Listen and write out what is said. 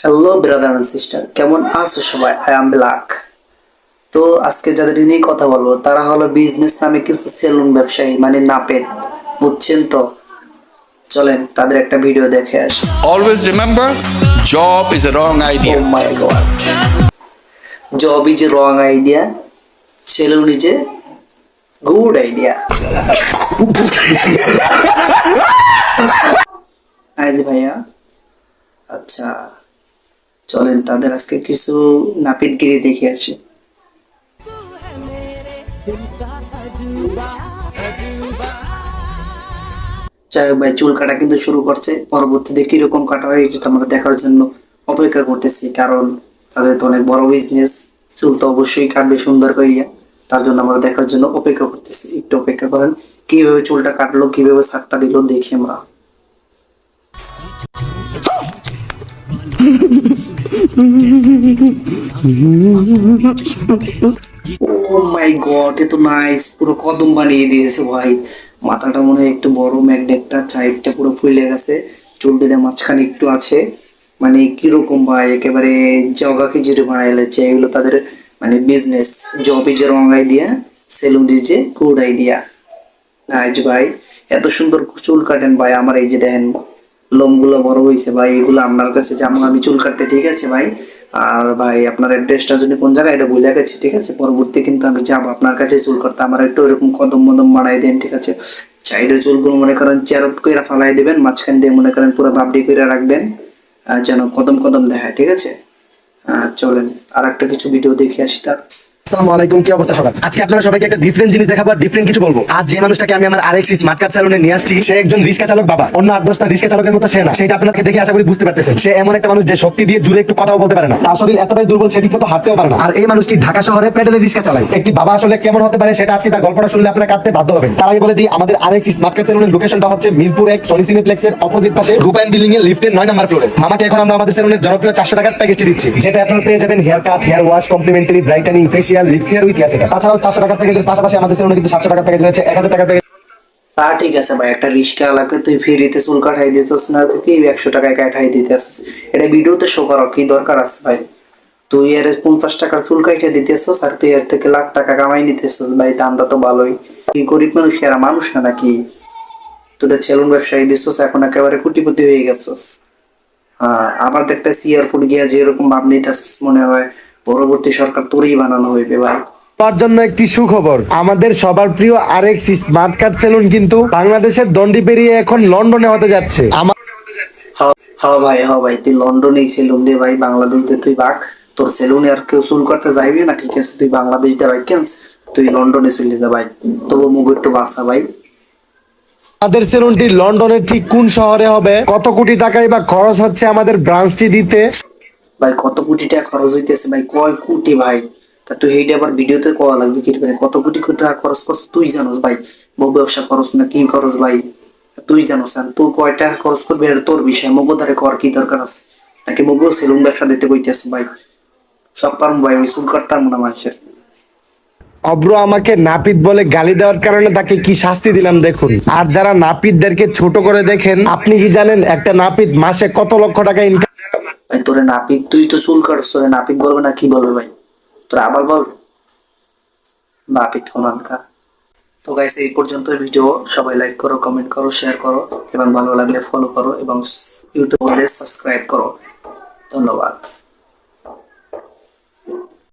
Hello brother and sister, কেমন আছো সবাই? I am black. তো আজকে যাদের নিয়ে কথা বলবো তারা হলো বিজনেস নামে কিছু সেলুন ব্যবসায়ী, মানে নাপিত, বুঝছেন তো? চলেন তাদের একটা ভিডিও দেখে আসি। Always remember, job is a wrong ও idea. My god, job is a wrong idea, saloon is a good idea. আইজি ভাইয়া, আচ্ছা চলেন তাদের আজকে কিছু নাপিতগিরি দেখে আসি। যাই হোক ভাই, চুল কাটা কিন্তু শুরু করছে। পরবর্তীতে কিরকম কাটা হয় এটা আমরা দেখার জন্য অপেক্ষা করতেছি, কারণ তাদের তো অনেক বড় বিজনেস। চুল তো অবশ্যই কাটবে সুন্দর করিয়া, তার জন্য আমরা দেখার জন্য অপেক্ষা করতেছি। একটু অপেক্ষা করেন, কিভাবে চুলটা কাটলো, কিভাবে সারটা দিল দেখি আমরা। ও মাই গড, এ তো নাইস, পুরো কদম বানিয়ে দিয়েছে ভাই। মাথাটা মনে হয় একটু বড়, ম্যাগনেটটা সাইডটা পুরো ফুলে গেছে, চুল দুটা মাঝখানে একটু আছে। মানে কিরকম ভাই, একেবারে জগা খিচুড়ি বানাইলেছে। এগুলো তাদের মানে business. Job is a wrong idea, saloon is a good idea. Nice ভাই, এত সুন্দর চুল কাটেন ভাই। আমার এই যে দেখেন লোমগুলো বড় হয়েছে ভাই, এগুলো আপনার কাছে যেমন আমি চুল কাটতে, ঠিক আছে ভাই? আর ভাই আপনার অ্যাড্রেসটা যদি কোন জায়গায় এটা ভুলে গেছি, ঠিক আছে? পরবর্তী কিন্তু আমি যাবো আপনার কাছে চুল কাটতে। আমার একটু এরকম কদম মদম বানাই দেন, ঠিক আছে? সাইডের চুলগুলো মনে করেন চেরত করে ফালাই দিবেন, মাঝখান দিয়ে মনে করেন পুরো বাবডি করে রাখবেন, যেন কদম কদম দেখায়, ঠিক আছে? চলেন আর একটা কিছু ভিডিও দেখে আসি তার। আসসালামু আলাইকুম, কি অবস্থা সবার? আজকে আপনারা সবাইকে একটা ডিফারেন্ট জিনিস দেখাবো, ডিফারেন্ট কিছু বলবো। আজ যে মানুষটাকে আমি আমার আরএক্স স্মার্ট কার্ড সেলুনে নিয়ে আসছি, সে একজন রিক্সা চালক বাবা। অন্য 8-10টা রিক্সা চালকের মতো সে না। সেটা আপনাকে দেখে আশা করি বুঝতে পারতেছেন। সে এমন একটা মানুষ যে শক্তি দিয়ে জুড়ে একটু কথাও বলতে পারে না, তার শরীর এতটাই দুর্বল সে ঠিকমতো হাঁটতেও পারে না। আর এই মানুষটি ঢাকা শহরে প্যাডেলে রিক্সা চালায়। একটি বাবা আসলে কেমন হতে পারে সেটা আজকে তার গল্পটা শুনলে আপনারা কাঁদতে বাধ্য হবেন। তার আগে বলে দিই, আমাদের আরএক্স স্মার্ট কার্ড সেলুনের লোকেশনটা হচ্ছে মিরপুর 1 সনি সিনেপ্লেক্সের অপোজিট পাশে রূপায়ণ বিল্ডিং এর লিফটের 9 নম্বর ফ্লোরে। মামাকে এখন আমরা আমাদের সেলুনের জনপ্রিয় 400 টাকার প্যাকেজটি দিচ্ছি, যেটা আপনারা পেয়ে যাবেন hair cut, hair wash, complimentary brightening, facial, lips care with hair setup. তাছাড়াও 400 টাকার প্যাকেজের পাশাপাশি আমাদের সেলুনে কিন্তু 700 টাকার প্যাকেজ রয়েছে, 1000 টাকার প্যাকেজ। তা ঠিক আছে ভাই, একটা রিস্কা এলাকায় তুই ফ্রিতে চুল কাটাই দিতেছিস না, তুই কি 100 টাকায় কাটাই দিতে আসছিস? এটা ভিডিওতে শো করার কি দরকার আছে ভাই? তুই এর 50 টাকার চুল কাটিয়ে দিতেছিস আর তুই এর থেকে লাখ টাকা কামাই নিতেছিস ভাই, দামটা তো ভালোই। কি গরিব মানুষ কি এরা মানুষ না নাকি? তুই সেলুন ব্যবসায়ী দিছিস, এখন একেবারে কোটিপতি হয়ে গেছিস। আবার দেখতেছি এয়ারপোর্ট গিয়া যে এরকম ভাব নিতেছিস, মনে হয় পরবর্তী সরকার তোরই বানানো হইবে ভাই। তার জন্য একটি সুখবর, আমাদের সবার প্রিয় আরএক্স স্মার্ট কার্ড সেলুন কিন্তু বাংলাদেশের দণ্ডি পেরিয়ে এখন লন্ডনে হতে যাচ্ছে। হ্যাঁ ভাই, হ্যাঁ ভাই, তুই লন্ডনে সেলুন দিয়ে ভাই, বাংলাদেশ দিয়ে তুই বাক। তোর সেলুনে আর কেউ চুল করতে যাইবি না, ঠিক আছে? তুই বাংলাদেশ দিয়ে ভাই কেন, তুই লন্ডনে চলে যা ভাই, তবু মুখ একটু বাঁচা ভাই। আমাদের সেলুনটি লন্ডনের ঠিক কোন শহরে হবে, কত কোটি টাকাই বা খরচ হচ্ছে আমাদের ব্রাঞ্চটি দিতে? ভাই কত কোটি টাকা খরচ হইতেছে ভাই? কয় কোটি ভাই? তা তুই এইটা আবার ভিডিওতে কওয়া লাগবে কি? মানে কত কোটি কোটি টাকা খরচ করছ তুই জানোস ভাই? বউ ব্যবসা খরচ না কি খরচ ভাই তুই জানোস? আর তুই কয় টাকা খরচ করবি এটা তোর বিষয়, মগো দ্বারে কর কি দরকার আছে? নাকি মগো সেলুন ব্যবসা দিতে কইতেছ ভাই? সব পারম ভাই, ওই চুল কাটতাম না মানুষের। অব্র আমাকে নাপিত বলে গালি দেওয়ার কারণে তাকে কি শাস্তি দিলাম দেখুন। আর যারা নাপিতদেরকে ছোট করে দেখেন, আপনি কি জানেন একটা নাপিত মাসে কত লক্ষ টাকা ইনকাম? ভাই তোরে নাপিত, তুই তো চুল কাটছ, তোরে নাপিত বলবে না কি বলবে ভাই? তোরা আবার বল নাপিত কোনখানকার। তো গাইস, এই পর্যন্ত ভিডিও। সবাই লাইক করো, কমেন্ট করো, শেয়ার করো এবং ভালো লাগলে ফলো করো এবং ইউটিউবে সাবস্ক্রাইব করো। ধন্যবাদ।